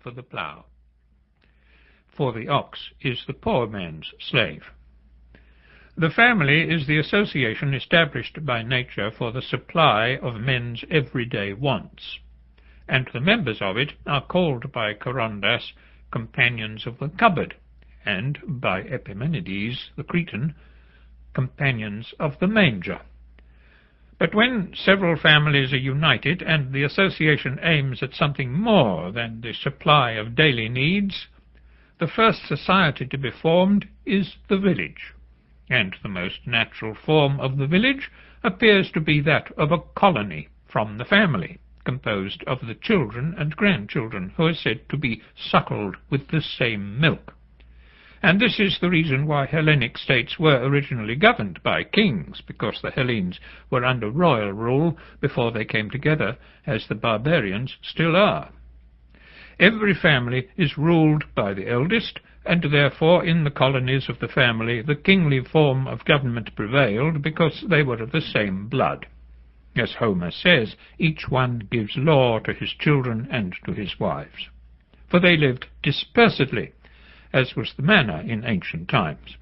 for the plough. For the ox is the poor man's slave. The family is the association established by nature for the supply of men's everyday wants, and the members of it are called by Charondas companions of the cupboard, and by Epimenides, the Cretan, companions of the manger. But when several families are united, and the association aims at something more than the supply of daily needs, the first society to be formed is the village, and the most natural form of the village appears to be that of a colony from the family, composed of the children and grandchildren, who are said to be suckled with the same milk. And this is the reason why Hellenic states were originally governed by kings, because the Hellenes were under royal rule before they came together, as the barbarians still are. Every family is ruled by the eldest, and therefore in the colonies of the family the kingly form of government prevailed, because they were of the same blood. As Homer says, each one gives law to his children and to his wives. For they lived dispersedly, as was the manner in ancient times.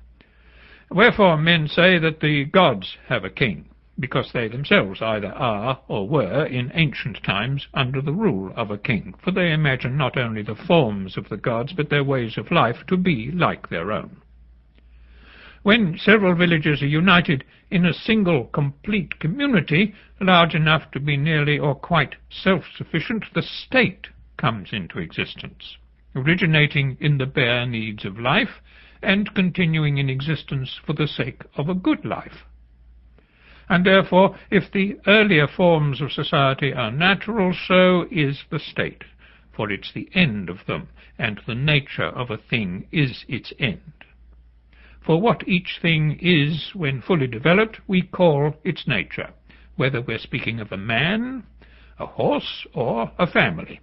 Wherefore men say that the gods have a king, because they themselves either are or were in ancient times under the rule of a king, for they imagine not only the forms of the gods, but their ways of life to be like their own. When several villages are united in a single complete community, large enough to be nearly or quite self-sufficient, the state comes into existence, originating in the bare needs of life and continuing in existence for the sake of a good life. And therefore, if the earlier forms of society are natural, so is the state, for it's the end of them, and the nature of a thing is its end. For what each thing is when fully developed, we call its nature, whether we're speaking of a man, a horse, or a family.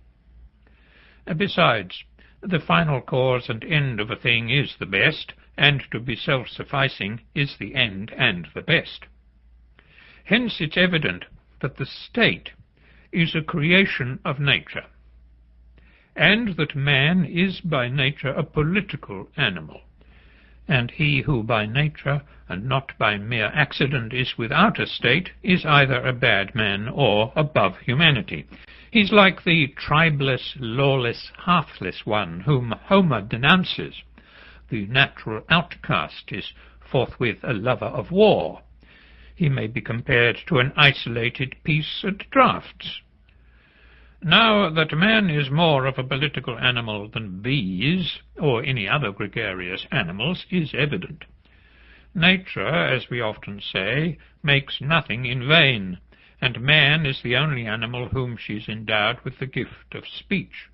Besides, the final cause and end of a thing is the best, and to be self-sufficing is the end and the best. Hence it's evident that the state is a creation of nature, and that man is by nature a political animal, and he who by nature and not by mere accident is without a state is either a bad man or above humanity. He's like the tribeless, lawless, hearthless one whom Homer denounces. The natural outcast is forthwith a lover of war. He may be compared to an isolated piece at draughts. Now that man is more of a political animal than bees, or any other gregarious animals, is evident. Nature, as we often say, makes nothing in vain, and man is the only animal whom she is endowed with the gift of speech.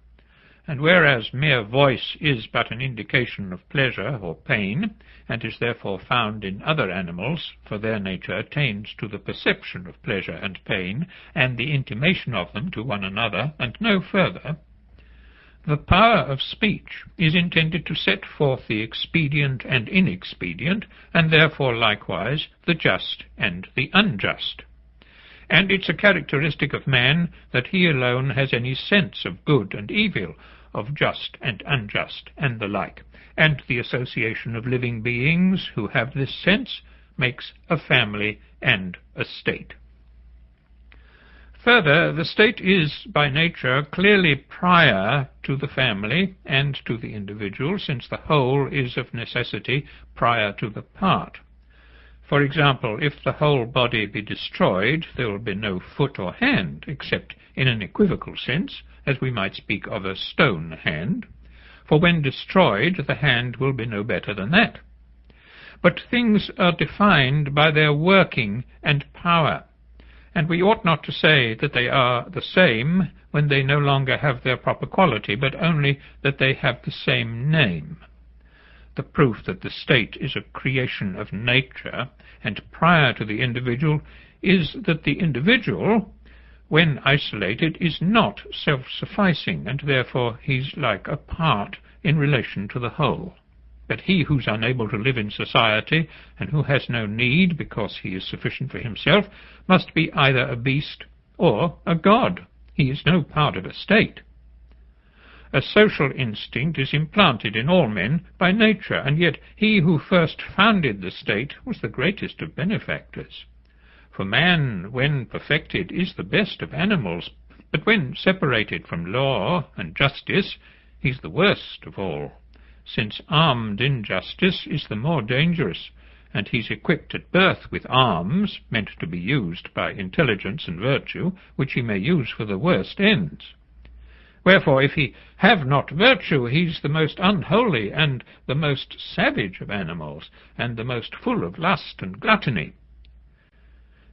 And whereas mere voice is but an indication of pleasure or pain, and is therefore found in other animals, for their nature attains to the perception of pleasure and pain, and the intimation of them to one another, and no further, the power of speech is intended to set forth the expedient and inexpedient, and therefore likewise the just and the unjust. And it's a characteristic of man that he alone has any sense of good and evil, of just and unjust, and the like, and the association of living beings who have this sense makes a family and a state. Further, the state is by nature clearly prior to the family and to the individual, since the whole is of necessity prior to the part. For example, if the whole body be destroyed, there will be no foot or hand, except in an equivocal sense, as we might speak of a stone hand, for when destroyed the hand will be no better than that. But things are defined by their working and power, and we ought not to say that they are the same when they no longer have their proper quality, but only that they have the same name. The proof that the state is a creation of nature and prior to the individual is that the individual, when isolated, is not self-sufficing, and therefore he's like a part in relation to the whole. But he who's unable to live in society, and who has no need because he is sufficient for himself, must be either a beast or a god. He is no part of a state. A social instinct is implanted in all men by nature, and yet he who first founded the state was the greatest of benefactors. For man, when perfected, is the best of animals, but when separated from law and justice, he's the worst of all, since armed injustice is the more dangerous, and he's equipped at birth with arms meant to be used by intelligence and virtue, which he may use for the worst ends. Wherefore, if he have not virtue, he's the most unholy and the most savage of animals, and the most full of lust and gluttony.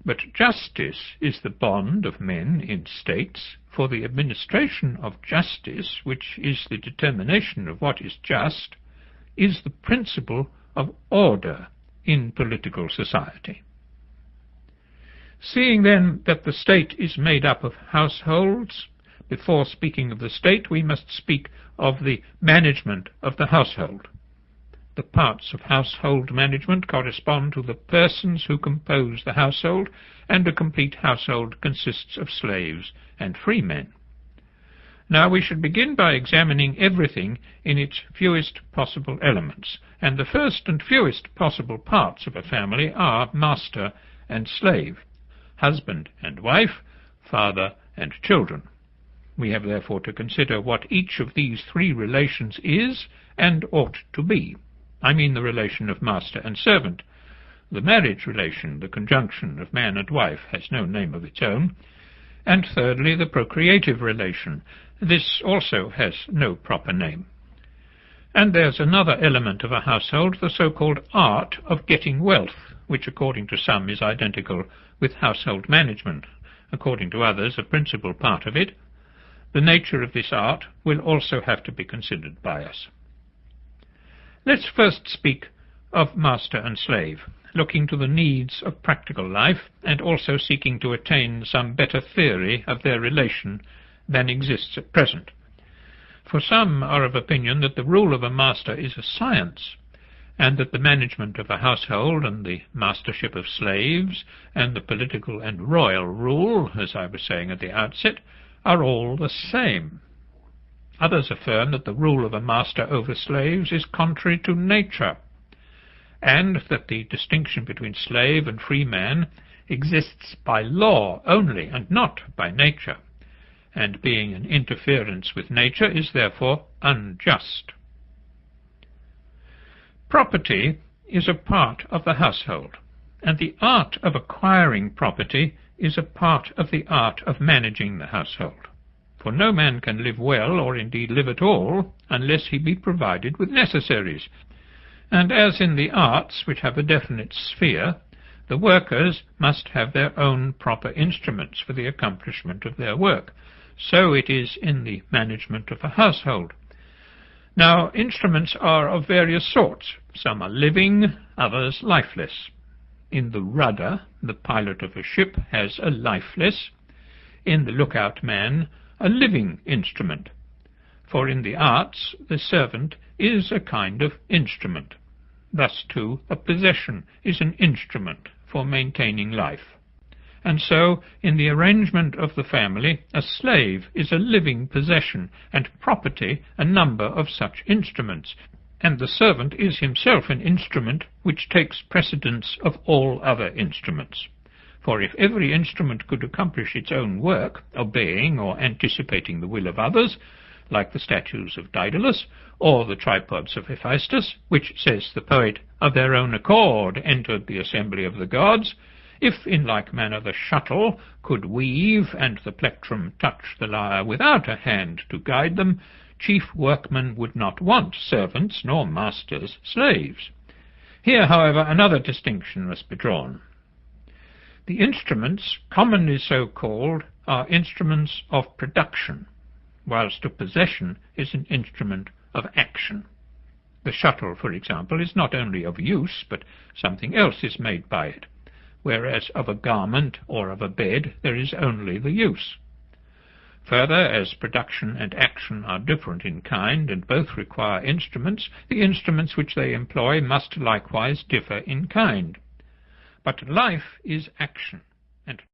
But justice is the bond of men in states, for the administration of justice, which is the determination of what is just, is the principle of order in political society. Seeing then that the state is made up of households, before speaking of the state we must speak of the management of the household. The parts of household management correspond to the persons who compose the household, and a complete household consists of slaves and free men. Now we should begin by examining everything in its fewest possible elements, and the first and fewest possible parts of a family are master and slave, husband and wife, father and children. We have therefore to consider what each of these three relations is and ought to be. I mean the relation of master and servant. The marriage relation, the conjunction of man and wife, has no name of its own. And thirdly, the procreative relation. This also has no proper name. And there's another element of a household, the so-called art of getting wealth, which according to some is identical with household management, according to others a principal part of it. The nature of this art will also have to be considered by us. Let's first speak of master and slave, looking to the needs of practical life, and also seeking to attain some better theory of their relation than exists at present. For some are of opinion that the rule of a master is a science, and that the management of a household and the mastership of slaves and the political and royal rule, as I was saying at the outset, are all the same. Others affirm that the rule of a master over slaves is contrary to nature, and that the distinction between slave and free man exists by law only and not by nature, and being an interference with nature is therefore unjust. Property is a part of the household, and the art of acquiring property is a part of the art of managing the household. For no man can live well, or indeed live at all, unless he be provided with necessaries. And as in the arts, which have a definite sphere, the workers must have their own proper instruments for the accomplishment of their work. So it is in the management of a household. Now, instruments are of various sorts. Some are living, others lifeless. In the rudder, the pilot of a ship has a lifeless, in the lookout man, a living instrument. For in the arts, the servant is a kind of instrument. Thus, too, a possession is an instrument for maintaining life. And so, in the arrangement of the family, a slave is a living possession, and property a number of such instruments, and the servant is himself an instrument which takes precedence of all other instruments. For if every instrument could accomplish its own work, obeying or anticipating the will of others, like the statues of Daedalus, or the tripods of Hephaestus, which, says the poet, of their own accord entered the assembly of the gods, if in like manner the shuttle could weave, and the plectrum touch the lyre without a hand to guide them, chief workmen would not want servants, nor masters slaves. Here, however, another distinction must be drawn. The instruments, commonly so called, are instruments of production, whilst a possession is an instrument of action. The shuttle, for example, is not only of use, but something else is made by it, whereas of a garment or of a bed there is only the use. Further, as production and action are different in kind, and both require instruments, the instruments which they employ must likewise differ in kind. But life is action, and